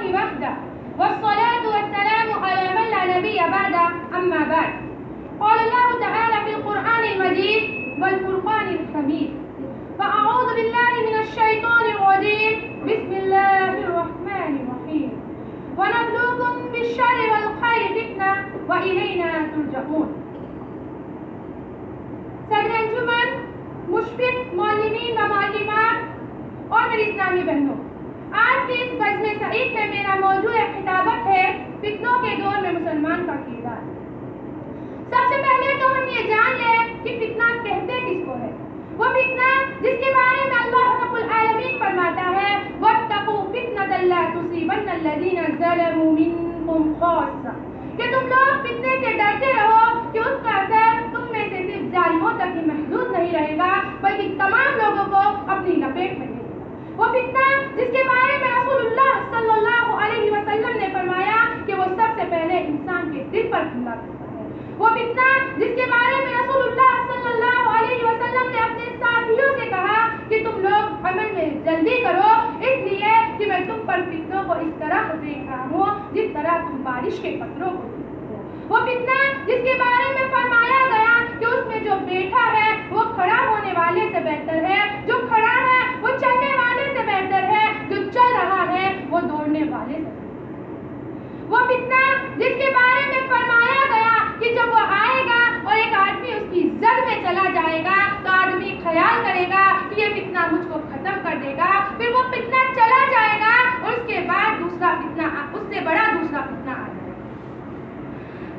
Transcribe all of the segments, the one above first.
الله وحده والصلاة والسلام على من لا نبي بعده أما بعد. قال الله تعالى في القرآن المجيد والفرقان الحميد: فأعوذ بالله من الشيطان الرجيم بسم الله الرحمن الرحيم ونبلوكم بالشر والخير فتنة وإلينا ترجعون. صدر انجمن، مشفق معلمین و معلمات اور میری اسلامی بہنوں، آج کی اس بزم سعید میں میرا موضوع خطابت ہے فتنوں کے دور میں مسلمان کا کردار. سب سے پہلے تو ہم یہ جان لیں کہ فتنہ کہتے کس کو ہے. وہ فتنہ جس کے بارے میں اللہ رب العالمین فرماتا ہے وَاتَّقُوا فِتْنَةً لَا تُصِيبَنَّ الَّذِينَ ظَلَمُوا مِنكُمْ خَاصَّةً، کہ تم لوگ فتنے سے ڈرتے رہو کہ اس کا اثر تم میں سے صرف ظالموں تک ہی محدود نہیں رہے گا بلکہ تمام لوگوں کو اپنی لپیٹ میں لے گا. وہ فتنہ جس کے بارے میں رسول اللہ صلی اللہ علیہ وسلم نے فرمایا کہ وہ سب سے پہلے انسان کے دل پر حملہ کرتا ہے. وہ فتنہ جس کے بارے میں رسول اللہ صلی اللہ علیہ وسلم نے اپنے ساتھیوں سے کہا کہ تم لوگ عمل میں جلدی کرو اس لیے کہ میں تم پر فتنوں کو اس طرح دیکھ رہا ہوں جس طرح تم بارش کے قطروں کو. وہ فتنہ جس کے بارے میں فرمایا گیا کہ اس میں جو بیٹھا ہے وہ کھڑا ہونے والے سے بہتر ہے، جو کھڑا ہے وہ چلنے والے سے بہتر ہے، جو چل رہا ہے وہ دوڑنے والے سے بہتر ہے. وہ فتنہ جس کے بارے میں فرمایا گیا کہ جب وہ آئے گا اور ایک آدمی اس کی زد میں چلا جائے گا تو آدمی خیال کرے گا کہ یہ فتنہ مجھ کو ختم کر دے گا، پھر وہ فتنہ چلا جائے گا اور اس کے بعد دوسرا فتنہ، اس سے بڑا دوسرا فتنہ آ جائے گا.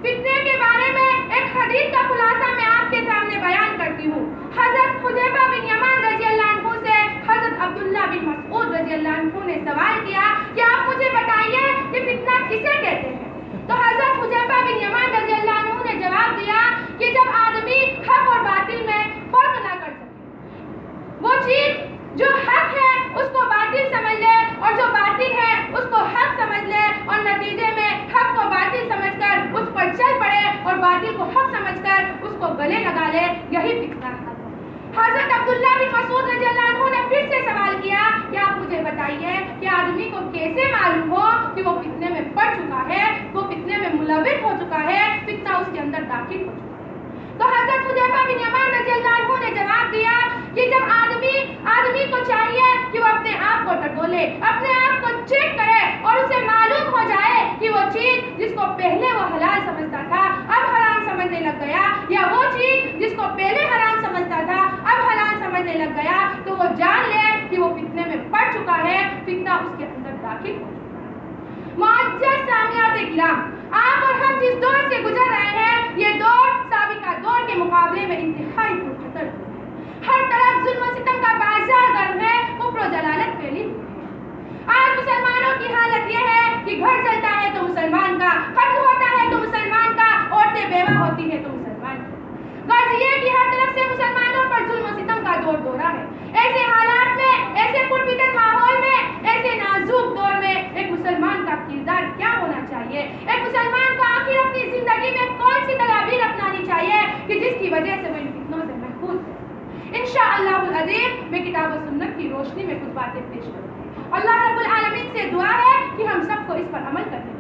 فتنے کے بارے میں ایک حدیث کا خلاصہ میں آپ کے سامنے بیان کرتی ہوں. حضرت حذیفہ بن یمان رضی اللہ عنہ سے حضرت عبداللہ بن مسعود رضی اللہ عنہ نے سوال کیا کہ آپ مجھے بتائیے کہ فتنہ کسے کہتے ہیں. تو حضرت حذیفہ بن یمان رضی اللہ عنہ نے جواب دیا کہ جب آدمی حق اور باطل میں فرق نہ کر سکے، وہ چیز جو حق ہے اس کو باطل سمجھ لے اور جو باطل ہے اس کو حق سمجھ لے اور نتیجے میں حق کو باطل سمجھ کر اس پر چل پڑے اور باطل کو حق سمجھ کر اس کو گلے لگا لے، یہی فتنہ ہے. حضرت عبداللہ بن مسعود رضی اللہ عنہ نے پھر سے سوال کیا کہ آپ مجھے بتائیے کہ آدمی کو کیسے معلوم ہو کہ وہ فتنے میں پڑ چکا ہے، وہ فتنے میں ملوث ہو چکا ہے، فتنہ اس کے اندر داخل ہو چکا ہے. تو حضرت حذیفہ بن یمان رضی اللہ عنہ نے جواب دیا کہ جب آدمی کو چاہیے کہ وہ اپنے آپ کو ٹٹولے، اپنے آپ کو چیک کرے اور اسے معلوم ہو جائے کہ وہ چیز جس کو پہلے وہ حلال سمجھتا تھا اب حرام سمجھنے لگ گیا، یا وہ چیز جس کو پہلے حرام سمجھتا تھا اب حلال سمجھنے لگ گیا، تو وہ جان لے کہ وہ فتنے میں پڑ چکا ہے، فتنہ اس کے اندر داخل ہو چکا ہے. معزز سامعین کرام، آپ اور ہم جس دور سے گزر رہے ہیں یہ دور سابقہ دور کے مقابلے میں انتہائی پرخطر ہے. ہر طرف ظلم و ستم کا بازار گرم ہے، کفر و جلالت پھیلی ہوئی ہے. آج مسلمانوں کی حالت یہ ہے کہ گھر چلتا ہے تو مسلمان کا، قتل ہوتا ہے تو مسلمان کا، عورتیں بیوہ ہوتی ہے تو مسلمان کا. غرض یہ کہ ہر طرف سے مسلمانوں پر ظلم و ستم کا دور دورہ ہے. ایسے حالات میں، ایسے پرفتن ماحول میں، ایسے نازک دور میں ایک مسلمان کا کردار کیا ہونا چاہیے؟ ایک مسلمان کو آخر اپنی زندگی میں کون سی تدابیر اپنانی چاہیے کہ جس کی وجہ سے وہ ان فتنوں سے محفوظ ہے؟ انشاءاللہ العظیم میں کتاب و سنت کی روشنی میں کچھ باتیں پیش کروں گی. اللہ رب العالمین سے دعا ہے کہ ہم سب کو اس پر عمل کرنے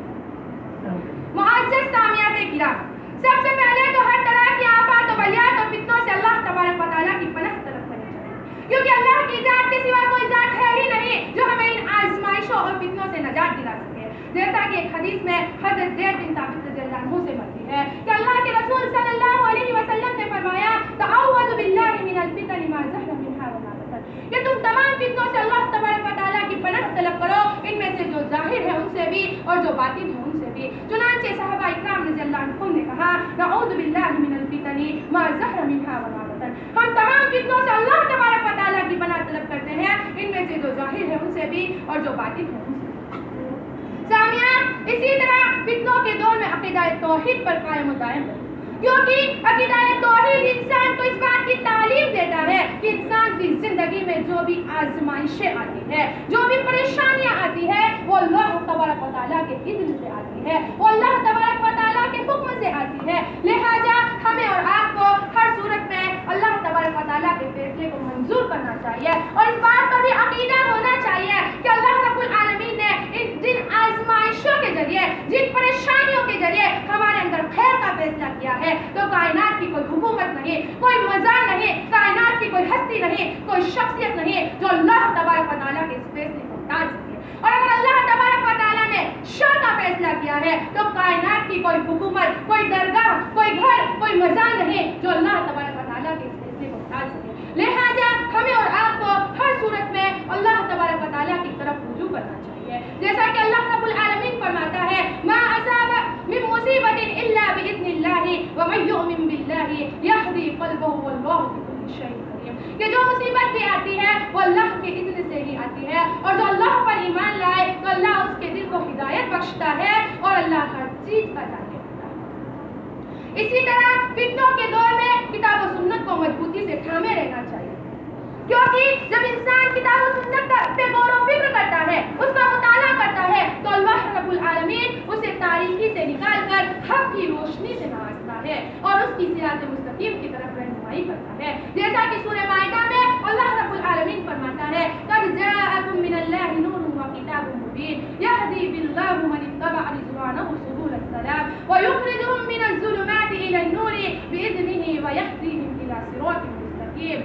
دیں. معزز سامعین کرام، سب سے پہلے تو ہر طرح کی آفات و بلیات اور فتنوں سے اللہ تبارک و تعالیٰ کی پناہ طلب کرنی چاہیے، کیونکہ اللہ کی ذات کے سوا کوئی ذات ہے ہی نہیں جو ہمیں ان آزمائشوں اور فتنوں سے نجات دلا سکے. جیسا کہ ایک حدیث میں حضرت زید بن ثابت رضی اللہ عنہ سے مرتی ہے کہ اللہ کے رسول صلی اللہ علیہ وسلم نے فرمایا تعوذ باللہ من الفتن ما ظہر منہا وما بطن، کہ تم تمام فتنوں سے اللہ تبارک و تعالیٰ کی پناہ طلب کرو، ان میں سے جو ظاہر ہے ان سے بھی اور جو باطن ہے ان سے بھی. چنانچہ صحابہ اکرام رضی اللہ عنہم نے کہا نعوذ باللہ من الفتن ما ظہر منہا وما بطن، ہم تمام فتنوں سے اللہ تبارک و تعالیٰ کی پناہ طلب کرتے ہیں، ان میں سے جو ظاہر ہے ان سے بھی اور جو باطن ہے ان سے بھی. سامعین، اسی طرح فتنوں کے دور میں عقیدہ توحید پر قائم و دائم رہے، کیونکہ عقیدہ توحید انسان کو اس بات کی تعلیم دیتا ہے کہ انسان کی زندگی میں جو بھی آزمائشیں آتی ہے، جو بھی پریشانیاں آتی ہے وہ اللہ تبارک و تعالیٰ کے اذن سے آتی ہے، وہ اللہ تبارک و تعالیٰ کے حکم سے آتی ہے. لہٰذا ہمیں اور آپ کو ہر صورت میں اللہ تبارک و تعالیٰ کے فیصلے کو منظور کرنا چاہیے اور اس بات پر بھی عقیدہ ہونا چاہیے کہ اللہ رب العالمین نے جن ذریعے، جن پریشانیوں کے ذریعے ہمارے اندر خیر کا فیصلہ کیا ہے، تو کائنات کی کوئی حکومت نہیں، کوئی مزار نہیں، کائنات کی کوئی ہستی نہیں، کوئی شخصیت نہیں جو اللہ تبارک و تعالیٰ کے اس فیصلے کو ٹال سکے۔ اور اگر اللہ تبارک و تعالیٰ نے شر کا فیصلہ کیا ہے تو کائنات کی کوئی حکومت، کوئی درگاہ، کوئی گھر، کوئی مزار نہیں جو اللہ تبارک و تعالیٰ کے اس فیصلے کو ٹال سکے۔ لہٰذا ہمیں اور آپ کو ہر صورت میں اللہ تبارک و تعالیٰ کی طرف رجوع کرنا چاہیے، جیسا کہ اللہ رب العالمین فرماتا ہے ما اصاب من مصیبت الا باذن اللہ ومن یؤمن باللہ یہدی قلبہ واللہ بکل شیء علیم، کہ جو مصیبت بھی آتی ہے وہ اللہ کے اذن سے ہی آتی ہے، اور جو اللہ پر ایمان لائے تو اللہ اس کے دل کو ہدایت بخشتا ہے اور اللہ ہر چیز کا جاننے والا ہے۔ اسی طرح فتنوں کے دور میں کتاب و سنت کو مضبوطی سے تھامے رہنا چاہیے، کیونکہ جب انسان کتاب و سنت پہ غور و فکر کرتا ہے، اس کا مطالعہ کرتا ہے، تو اللہ رب العالمین اسے تاریکی سے نکال کر حق کی روشنی سے نوازتا ہے اور اس کی صراط مستقیم کی طرف رہنمائی کرتا ہے، جیسا کہ سورہ مائدہ میں اللہ رب العالمین فرماتا ہے قد جاءکم من اللہ نور وکتاب مبین یہدی باللہ من اتبع رضوانہ سبل السلام ویخرجہم من الظلمات الی النور بإذنہ ویہدیہم الی صراط مستقیم،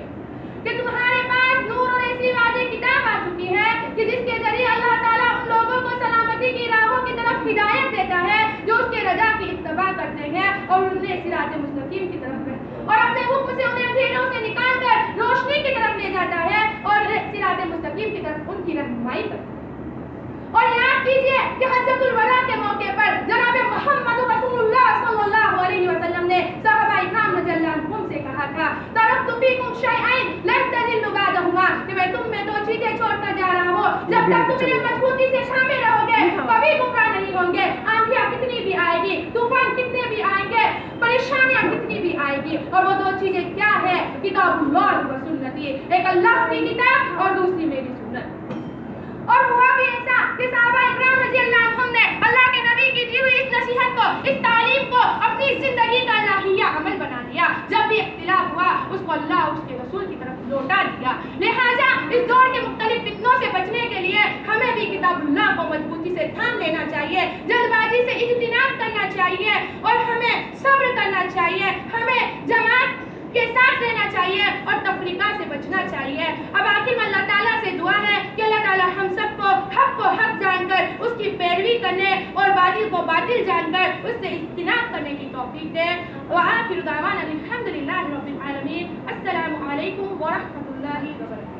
کہ تمہارے پاس نور اور ایسی واضح کتاب آ چکی ہے کہ جس کے ذریعے اللہ تعالیٰ ان لوگوں کو سلامتی کی راہوں کی طرف ہدایت دیتا ہے جو اس کے رضا کی اتباع کرتے ہیں اور انہیں صراط مستقیم کی طرف اور اپنے حکم سے انہیں اندھیروں سے نکال کر روشنی کی طرف لے جاتا ہے اور صراط مستقیم کی طرف ان کی رہنمائی کرتا ہے۔ اور یاد کیجئے کہ حجۃ الوداع کے موقع پر جناب محمد رسول اللہ صلی اللہ علیہ وسلم نے صحابہ اکرام رضی اللہ عنہم سے کہا تھا ترکت فیکم شیئین لن تضلوا بعدہما، کہ میں تم میں دو چیزیں چھوڑ کر جا رہا ہوں، جب تک تم میری مضبوطی سے شامل رہو گے کبھی گمراہ نہیں ہوں گے، آندھیاں کتنی بھی آئے گی، طوفان کتنے بھی آئیں گے، پریشانیاں کتنی بھی آئے گی، اور وہ دو چیزیں کیا ہے؟ کتاب اللہ و سنتی، ایک اللہ کی کتاب اور دوسری میری سنت۔ اور ہوا بھی ایسا کہ صحابہ اکرام رضی اللہ عنہم نے اللہ کے نبی کی دی ہوئی اس نصیحت کو، اس تعلیم کو اپنی زندگی کا لاہیہ عمل بنا لیا، جب بھی اختلاف ہوا اس کو اللہ اور اس کے رسول کی طرف لوٹا دیا۔ لہٰذا اس دور کے مختلف فتنوں سے بچنے کے لیے ہمیں بھی کتاب اللہ کو مضبوطی سے تھام لینا چاہیے، جلد بازی سے اجتناب کرنا چاہیے اور ہمیں صبر کرنا چاہیے، ہمیں جماعت کے ساتھ رہنا چاہیے اور تفریقہ سے بچنا چاہیے۔ اب آخر میں اللہ تعالیٰ سے دعا ہے کہ اللہ تعالیٰ ہم سب کو حق جان کر اس کی پیروی کرنے اور باطل کو باطل جان کر اس سے اجتناب کرنے کی توفیق دے۔ وآخر دعوانا الحمد للہ رب العالمین۔ السلام علیکم ورحمۃ اللہ وبرکاتہ۔